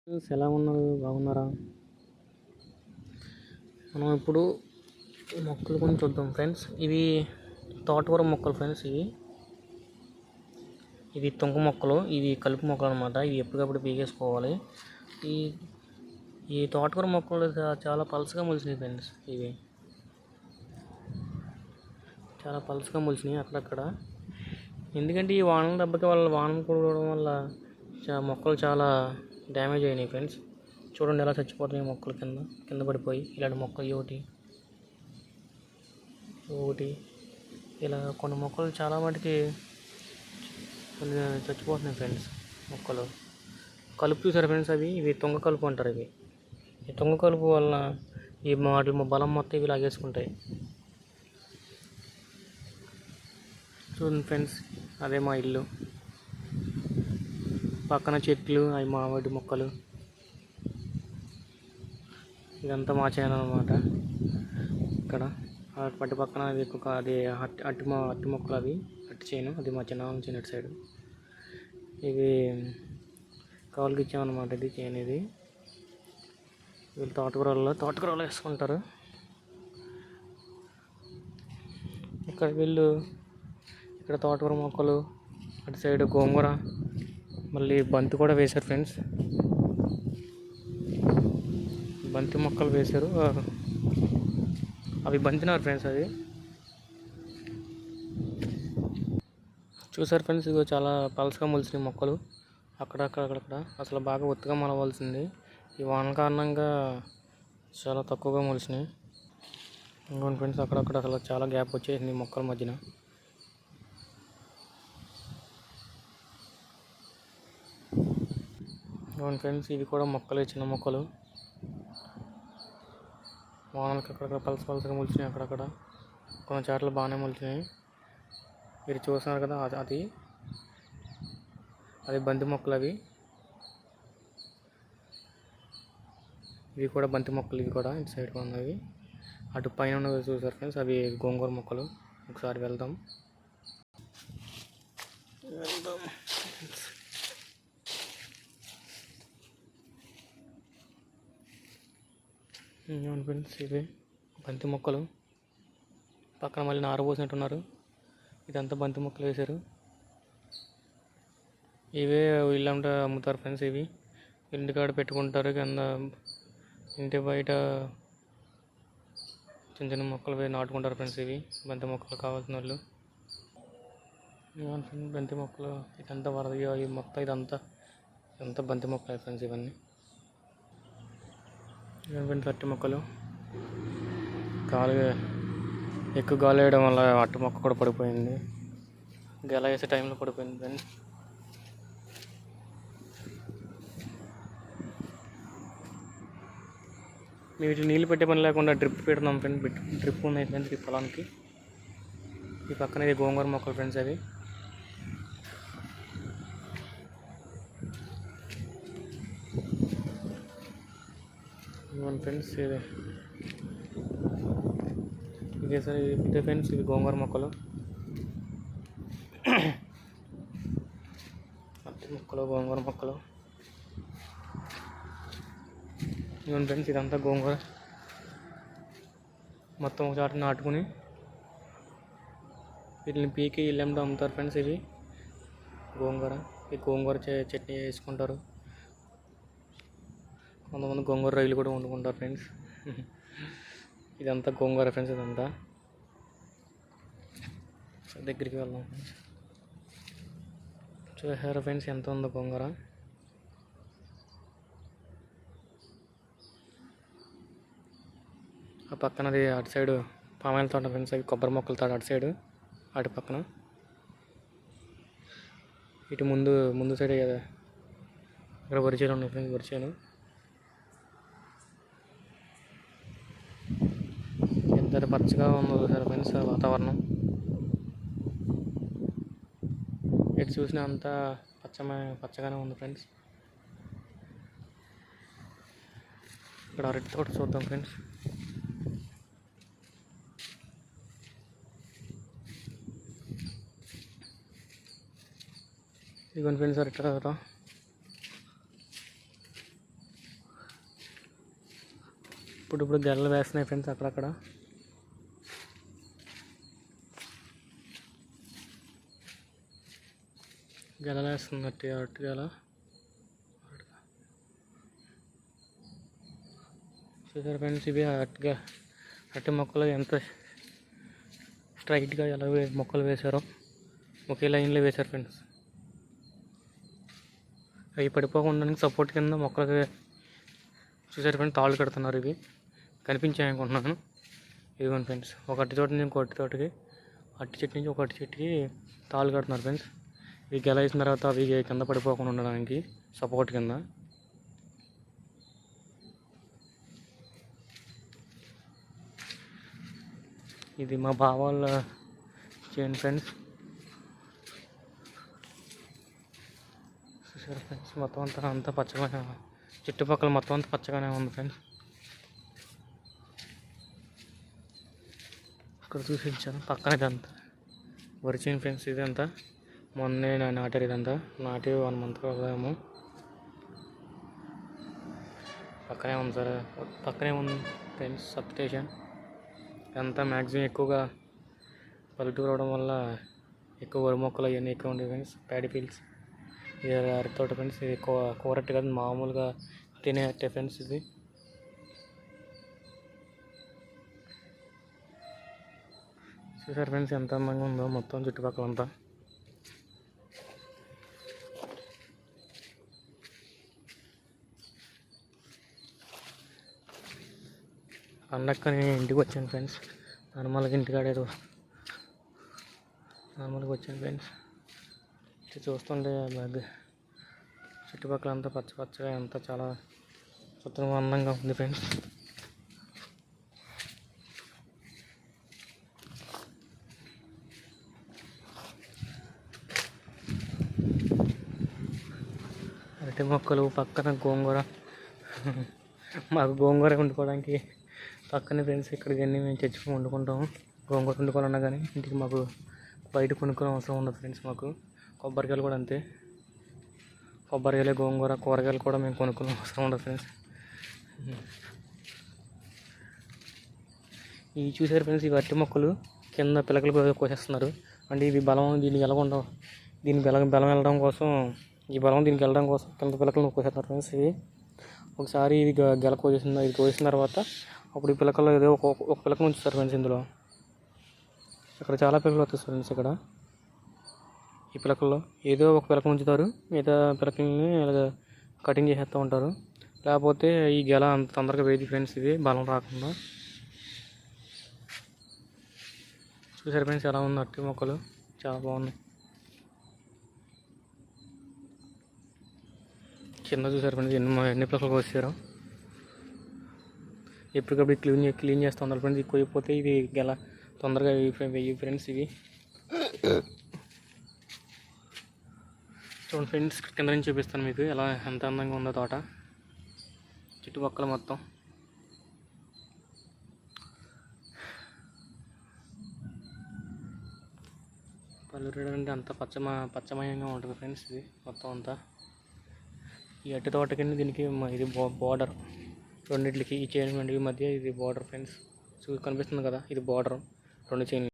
Friends ఎలా ఉన్నారు? బాగున్నారా? మనం ఇప్పుడు మొక్కలు కొన్ని చూద్దాం ఫ్రెండ్స్. ఇవి తోటకూర మొక్కలు ఫ్రెండ్స్. ఇవి తుంగ మొక్కలు, ఇవి కలుపు మొక్కలు అనమాట. ఇవి ఎప్పటికప్పుడు పీకేసుకోవాలి. ఈ ఈ తోటకూర మొక్కలు చాలా పలుచగా మొలిచినాయి ఫ్రెండ్స్. ఇవి చాలా పలుచగా మొలిచినాయి అక్కడక్కడ. ఎందుకంటే ఈ వానల దెబ్బకి వానలు కురవడం వల్ల మొక్కలు చాలా డ్యామేజ్ అయినాయి ఫ్రెండ్స్. చూడండి ఎలా చచ్చిపోతున్నాయి మొక్కలు కింద పడిపోయి. ఇలాంటి మొక్కలు ఒకటి ఇలా కొన్ని మొక్కలు చాలా మటుకి కొన్ని చచ్చిపోతున్నాయి ఫ్రెండ్స్. మొక్కలు కలుపు చూసారు ఫ్రెండ్స్. ఇవి తుంగ కలుపు అంటారు. ఈ తుంగ కలుపు వలన ఈ వాటి బలం మొత్తం ఇవి లాగేసుకుంటాయి. చూడండి ఫ్రెండ్స్, అదే మా ఇల్లు. పక్కన చెట్లు, అవి మామిడి మొక్కలు. ఇదంతా మా చేను అనమాట. ఇక్కడ పట్టి పక్కన అది అట్టి మొక్కలు, అట్టి చేను. అది మా చిన్న చిన్నటి సైడు. ఇవి కౌలుకి ఇచ్చామన్నమాట. ఇది చేను. వీళ్ళు తోటకూరలో వేసుకుంటారు. ఇక్కడ తోటకూర మొక్కలు, అటు సైడ్ గోంగూర, మళ్ళీ బంతి కూడా వేశారు ఫ్రెండ్స్. బంతి మొక్కలు వేశారు. అవి బంతినారు ఫ్రెండ్స్. అది చూసారు ఫ్రెండ్స్. ఇదిగో చాలా పలసగా మొలిసినాయి మొక్కలు. అక్కడక్కడ అసలు బాగా ఒత్తుగా మొలవలసింది. ఈ వాన కారణంగా చాలా తక్కువగా మొలిసినాయి. ఇంకోటి ఫ్రెండ్స్, అక్కడక్కడ అసలు చాలా గ్యాప్ వచ్చేసింది మొక్కల మధ్యన. ఇంకోటి ఫ్రెండ్స్, ఇవి కూడా మొక్కలే, చిన్న మొక్కలు. వానలకి అక్కడక్కడ పలసగా మొలిచినాయి. అక్కడక్కడ కొన్ని చోట్ల బాగానే మొలిచినాయి. మీరు చూస్తున్నారు కదా, అది బంతి మొక్కలు. ఇవి కూడా బంతి మొక్కలు. ఇవి కూడా ఇటు సైడ్ ఉన్నవి. అటు పైన ఉన్నవి చూసారు ఫ్రెండ్స్, అవి గోంగూర మొక్కలు. ఒకసారి వెళ్దాం. ఫ్రెండ్స్, ఇవి బంతి మొక్కలు. పక్కన మళ్ళీ నార పోసినట్టున్నారు. ఇదంతా బంతి మొక్కలు వేశారు. ఇవే ఇల్లంతా అమ్ముతారు ఫ్రెండ్స్. ఇవి ఇంటికాడ పెట్టుకుంటారు. కింద ఇంటి బయట చిన్న చిన్న మొక్కలు నాటుకుంటారు ఫ్రెండ్స్. ఇవి బంతి మొక్కలు కావాల్సిన వాళ్ళు. బంతి మొక్కలు ఇదంతా ఈ మొత్తం ఇదంతా బంతి మొక్కలు ఫ్రెండ్స్. ఇవన్నీ అట్టి మొక్కలు. ఎక్కువ గాలి వేయడం వల్ల అట్టి మొక్క కూడా పడిపోయింది. గెల వేసే టైంలో పడిపోయింది ఫ్రెండ్స్. వీటి నీళ్ళు పెట్టే పని లేకుండా డ్రిప్ పెడుతున్నాం ఫ్రెండ్స్. డ్రిప్ ఉన్నాయి ఫ్రెండ్స్ ఈ పొలానికి. ఈ పక్కన ఇది గోంగూర మొక్కలు ఫ్రెండ్స్. అవి ఫ్రెండ్స్. ఇదే ఫ్రెండ్స్, ఇవి గోంగూర మొక్కలు. గోంగూర మొక్కలు. ఇవన్నీ ఫ్రెండ్స్, ఇదంతా గోంగూర. మొత్తం ఒక చాట నాటుకుని వీటిని పీకి ఇల్లెంలో అమ్ముతారు ఫ్రెండ్స్. ఇవి గోంగూర. ఈ గోంగూర చట్నీ వేసుకుంటారు. కొంతమంది గోంగూర రైలు కూడా వండుకుంటారు ఫ్రెండ్స్. ఇదంతా గోంగూర ఫ్రెండ్స్. ఇదంతా దగ్గరికి వెళ్దాం ఫ్రెండ్స్. చూసారా ఫ్రెండ్స్ ఎంత ఉందో గోంగూర. ఆ పక్కనది అటు సైడు పామాయిల తోట ఫ్రెండ్స్. అవి కొబ్బరి మొక్కలు తోట అటు సైడు. అటు పక్కన ఇటు ముందు సైడే కదా ఇక్కడ వరి చేను ఉన్నాయి ఫ్రెండ్స్. వరి చేను ఎంత పచ్చగా ఉందో చూసారా ఫ్రెండ్స్ వాతావరణం. ఎటు చూసినా అంతా పచ్చగానే ఉంది ఫ్రెండ్స్. ఇక్కడ అరటి తోట చూద్దాం ఫ్రెండ్స్. ఇదిగోండి ఫ్రెండ్స్ అరటి తోట. ఇప్పుడు గెలలు వేస్తున్నాయి ఫ్రెండ్స్ అక్కడక్కడ. గెలలు వేస్తుంది అరటి గెల. చూసారు ఫ్రెండ్స్, ఇవి అరటి మొక్కలు ఎంత స్ట్రైట్గా ఎలా మొక్కలు వేశారో, ఒకే లైన్లో వేశారు ఫ్రెండ్స్. అవి పడిపోకుండా సపోర్ట్ కింద మొక్కలకి చూసారు ఫ్రెండ్స్ తాళ్ళు కడుతున్నారు. ఇవి కనిపించాయి అనుకుంటున్నాను. ఇదిగోండి ఫ్రెండ్స్, ఒక అరటి తోట నుంచి ఇంకో అరటి తోటకి, అరటి చెట్టు నుంచి ఒక అరటి చెట్టుకి తాళ్ళు కడుతున్నారు ఫ్రెండ్స్. ఇవి గెల వేసిన తర్వాత అవి కింద పడిపోకుండా ఉండడానికి సపోర్ట్ కింద. ఇది మా బావ వాళ్ళ చేయండి ఫ్రెండ్స్. చూసారు ఫ్రెండ్స్, మొత్తం అంతా పచ్చగానే, చుట్టుపక్కల మొత్తం అంతా పచ్చగానే ఉంది ఫ్రెండ్స్. ఇక్కడ చూసించాను పక్కన ఇదంతా వరి చేను ఫ్రెండ్స్. ఇదంతా మొన్నే నాటారు. ఇదంతా నాటి 1 month ఏమో. పక్కనే ఉంది సార్, పక్కనే ఉంది ఫ్రెండ్స్ సబ్ స్టేషన్. ఇదంతా మ్యాక్సిమం ఎక్కువగా పల్లెటూరు అవడం వల్ల ఎక్కువ వరి మొక్కలు అవన్నీ ఎక్కువ ఉండేవి ఫ్రెండ్స్. Paddy fields. ఇది అరటి తోట ఫ్రెండ్స్. ఇది కూరట్టు కాదు, మామూలుగా తినే అట్టే ఫ్రెండ్స్. ఇది చూసారు ఫ్రెండ్స్ ఎంత అందంగా ఉందో మొత్తం చుట్టుపక్కల అంతా. పండక్కని ఇంటికి వచ్చాను ఫ్రెండ్స్. నార్మల్గా ఇంటికాడేదో నార్మల్గా వచ్చాను ఫ్రెండ్స్. చూస్తుంటే చుట్టుపక్కల అంతా పచ్చగా అంతా చాలా స్వచ్ఛంగా అందంగా ఉంది ఫ్రెండ్స్. అరటి మొక్కలు పక్కన గోంగూర. మాకు గోంగూర వండుకోవడానికి పక్కనే ఫ్రెండ్స్. ఇక్కడికి అన్నీ మేము తెచ్చుకొని వండుకుంటాము. గోంగూర వండుకోవాలన్నా కానీ ఇంటికి మాకు బయట కొనుక్కునే అవసరం ఉండదు ఫ్రెండ్స్. మాకు కొబ్బరికాయలు కూడా అంతే. కొబ్బరికాయలు, గోంగూర, కూరగాయలు కూడా మేము కొనుక్కునే అవసరం ఉండదు ఫ్రెండ్స్. ఇవి చూసారు ఫ్రెండ్స్, ఇవి అరటి మొక్కలు కింద పిలకలు కోసేస్తున్నారు. అంటే ఇది బలం దీనికి వెళ్ళకుండా, దీని బలం వెళ్ళడం కోసం, ఈ బలం దీనికి వెళ్ళడం కోసం కింద పిలకలు కోసేస్తున్నారు ఫ్రెండ్స్. ఇవి ఒకసారి ఇది గెల కోసేసిన, ఇది కోసిన తర్వాత అప్పుడు ఈ పిలకల్లో ఏదో ఒక పిలక ఉంచుతారు ఫ్రెండ్స్. ఇందులో ఇక్కడ చాలా పిలకలు వస్తాయి ఫ్రెండ్స్. ఇక్కడ ఈ పిలకల్లో ఏదో ఒక పిలక ఉంచుతారు, మిగతా పిలకల్ని ఇలాగ కటింగ్ చేసేస్తూ ఉంటారు. లేకపోతే ఈ గెల అంత తొందరగా వేది ఫ్రెండ్స్. ఇది బలం రాకుండా. చూసారు ఫ్రెండ్స్ ఎలా ఉంది అరటి మొక్కలు, చాలా బాగున్నాయి. కింద చూసారు ఫ్రెండ్స్ ఎన్ని పిలకలు కోసారు. ఎప్పటికప్పుడు క్లీన్ చేస్తూ ఉండాలి ఫ్రెండ్స్. ఎక్కువ అయిపోతే ఇది గెల తొందరగా వెయ్యి ఫ్రెండ్స్. ఇవి చూడండి ఫ్రెండ్స్, కింద నుంచి చూపిస్తాను మీకు ఎలా ఎంత అందంగా ఉందో తోట చుట్టుపక్కల మొత్తం. పల్లెటూరు అంటే అంత పచ్చమయంగా ఉంటుంది ఫ్రెండ్స్. ఇది మొత్తం అంతా ఈ అరటి తోటకి దీనికి ఇది బార్డర్. రెండింటికి ఈ చైన్ మధ్య ఇది బార్డర్ ఫ్రెండ్స్. కనిపిస్తుంది కదా, ఇది బార్డర్ 2 చైన్లు.